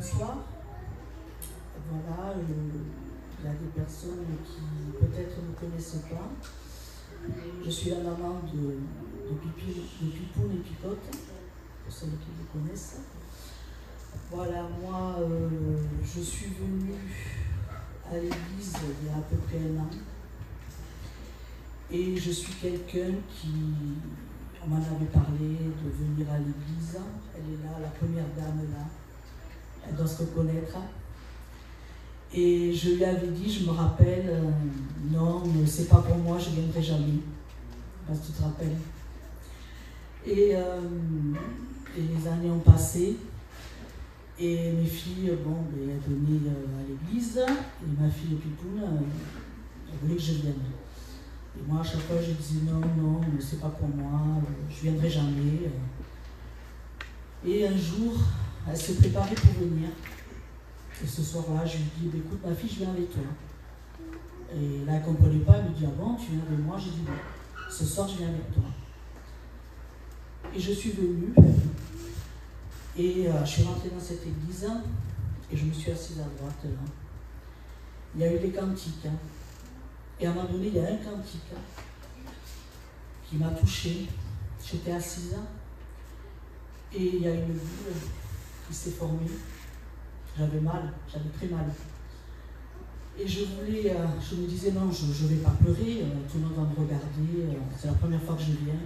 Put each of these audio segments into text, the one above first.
bonsoir. Voilà, il y a des personnes qui peut-être ne connaissent pas. Je suis la maman de Pipoun et Picotte, pour ceux qui les connaissent. Voilà, moi, je suis venue à l'église il y a à peu près 1 an. Et je suis quelqu'un qui, on m'en avait parlé de venir à l'église. Elle est là, la première dame là. Elle doit se reconnaître. Et je lui avais dit, je me rappelle, non, c'est pas pour moi, je ne viendrai jamais. Parce que tu te rappelles. Et les années ont passé. Et mes filles, bon, elles venaient à l'église. Et ma fille Pipoun, elle voulait que je vienne. Et moi, à chaque fois, je disais non, non, c'est pas pour moi, je viendrai jamais. Et un jour, elle se préparait pour venir. Et ce soir-là, je lui dis, écoute, ma fille, je viens avec toi. Et là, elle ne comprenait pas, elle me dit, ah bon, tu viens avec moi? J'ai dit, non, ce soir, je viens avec toi. Et je suis venue, et je suis rentrée dans cette église, et je me suis assise à droite, là. Il y a eu les cantiques, hein. Et à un moment donné, il y a un cantique qui m'a touchée. J'étais assise, et il y a une boule qui s'est formée. J'avais mal, j'avais très mal. Et je me disais non, je ne vais pas pleurer, tout le monde va me regarder, c'est la première fois que je viens.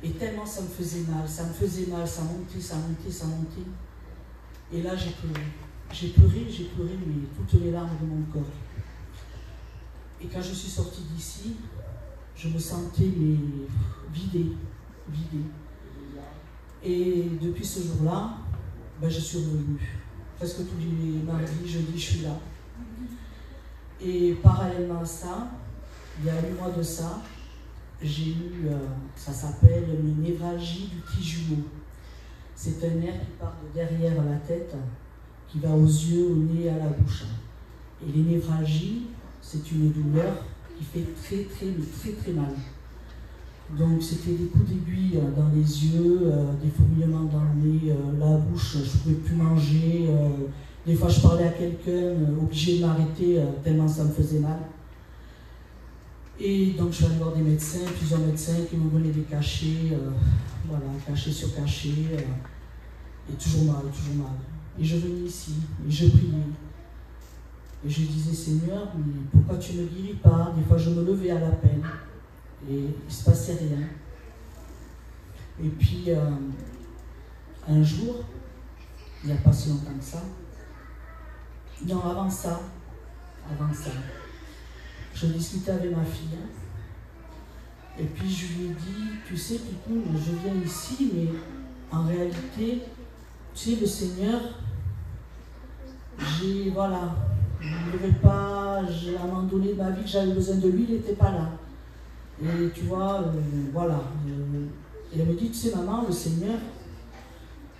Et tellement ça me faisait mal, ça montait, ça montait, ça montait. Et là j'ai pleuré, mais toutes les larmes de mon corps. Et quand je suis sortie d'ici, je me sentais vidée. Et depuis ce jour-là, ben, je suis revenue. Presque tous les mardis, jeudi, je suis là. Et parallèlement à ça, il y a 8 mois de ça, j'ai eu, ça s'appelle une névralgie du trijumeau. C'est un nerf qui part de derrière la tête, qui va aux yeux, au nez et à la bouche. Et les névralgies, c'est une douleur qui fait très mal. Donc c'était des coups d'aiguille dans les yeux, des fourmillements dans le nez, la bouche, je ne pouvais plus manger. Des fois je parlais à quelqu'un, obligé de m'arrêter tellement ça me faisait mal. Et donc je suis allée voir des médecins, plusieurs médecins qui m'ont donné des cachets, voilà, cachet sur cachet, et toujours mal. Et je venais ici, et je priais. Et je disais, Seigneur, mais pourquoi tu ne me guéris pas? Des fois je me levais à la peine. Et il ne se passait rien. Et puis, un jour, il n'y a pas si longtemps que ça, non, avant ça, je discutais avec ma fille, et puis je lui ai dit, tu sais, Pipoun, je viens ici, mais en réalité, tu sais, le Seigneur, voilà, je ne devais pas, à un moment donné de ma vie que j'avais besoin de lui, il n'était pas là. Et tu vois, voilà. Et elle me dit, tu sais maman, le Seigneur,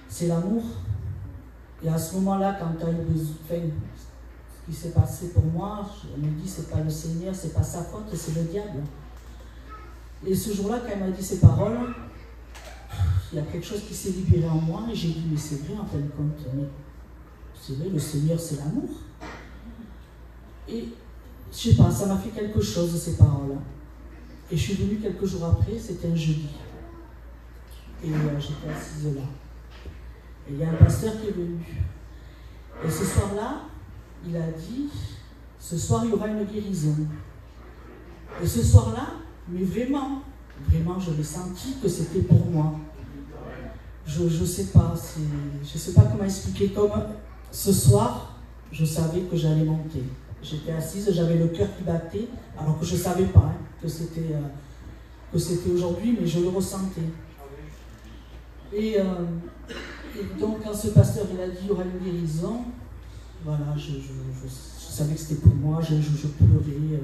c'est l'amour. Et à ce moment-là, quand tu as eu besoin, ce qui s'est passé pour moi, elle me dit, c'est pas le Seigneur, c'est pas sa faute, c'est le diable. Et ce jour-là, quand elle m'a dit ces paroles, il y a quelque chose qui s'est libéré en moi, et j'ai dit, mais c'est vrai en fin de compte, mais c'est vrai, le Seigneur, c'est l'amour. Et je sais pas, ça m'a fait quelque chose, ces paroles. Et je suis venue quelques jours après, c'était un jeudi. Et j'étais assise là. Et il y a un pasteur qui est venu. Et ce soir-là, il a dit, ce soir il y aura une guérison. Et ce soir-là, mais vraiment, je l'ai senti que c'était pour moi. Je sais pas comment expliquer. Comme ce soir, je savais que j'allais monter. J'étais assise, j'avais le cœur qui battait, alors que je ne savais pas que c'était aujourd'hui, mais je le ressentais. Et donc, quand ce pasteur il a dit qu'il y aura une guérison, voilà, je savais que c'était pour moi, je pleurais.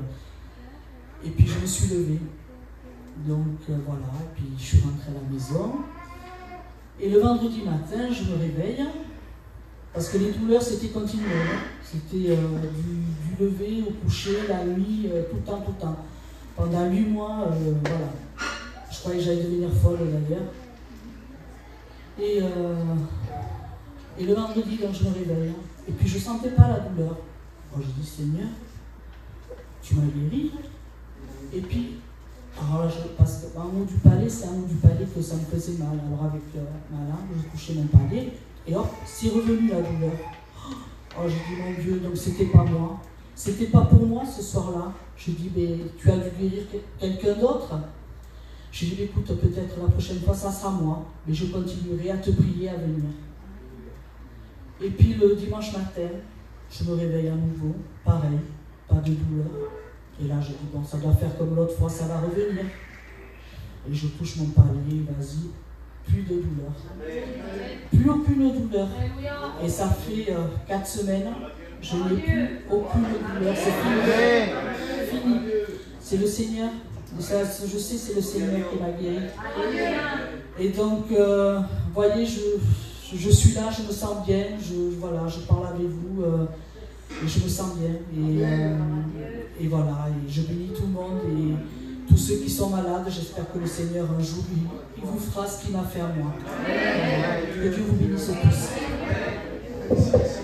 Et puis, je me suis levée. Donc, voilà, et puis je suis rentrée à la maison. Et le vendredi matin, je me réveille. Parce que les douleurs, c'était continuel. C'était du lever au coucher, la nuit, tout le temps. Pendant 8 mois, voilà. Je croyais que j'allais devenir folle d'ailleurs. Et Et le vendredi, donc je me réveille. Et puis je ne sentais pas la douleur. Alors je dis, Seigneur, tu m'as guéri. Et puis, alors là, parce qu'en haut du palais, c'est en haut du palais que ça me faisait mal. Alors avec ma langue, je couchais mon palais. Et hop, c'est revenu la douleur. Oh, j'ai dit, mon Dieu, donc c'était pas moi. C'était pas pour moi ce soir-là. Je dis, mais tu as dû guérir quelqu'un d'autre. J'ai dit, écoute, peut-être la prochaine fois, ça sera moi. Mais je continuerai à te prier à venir. Et puis le dimanche matin, je me réveille à nouveau. Pareil, pas de douleur. Et là, je dis, bon, ça doit faire comme l'autre fois, ça va revenir. Et je touche mon palais, vas-y. Plus de douleur. Plus aucune douleur. Et ça fait 4 semaines, je n'ai plus aucune douleur. C'est fini. C'est le Seigneur. Ça, je sais, c'est le Seigneur qui m'a guéri. Et donc, vous voyez, je suis là, je me sens bien. Voilà, je parle avec vous et je me sens bien. Et voilà, et je bénis tout le monde. Et tous ceux qui sont malades, j'espère que le Seigneur, un jour, il vous fera ce qu'il m'a fait à moi. Que Dieu vous bénisse tous.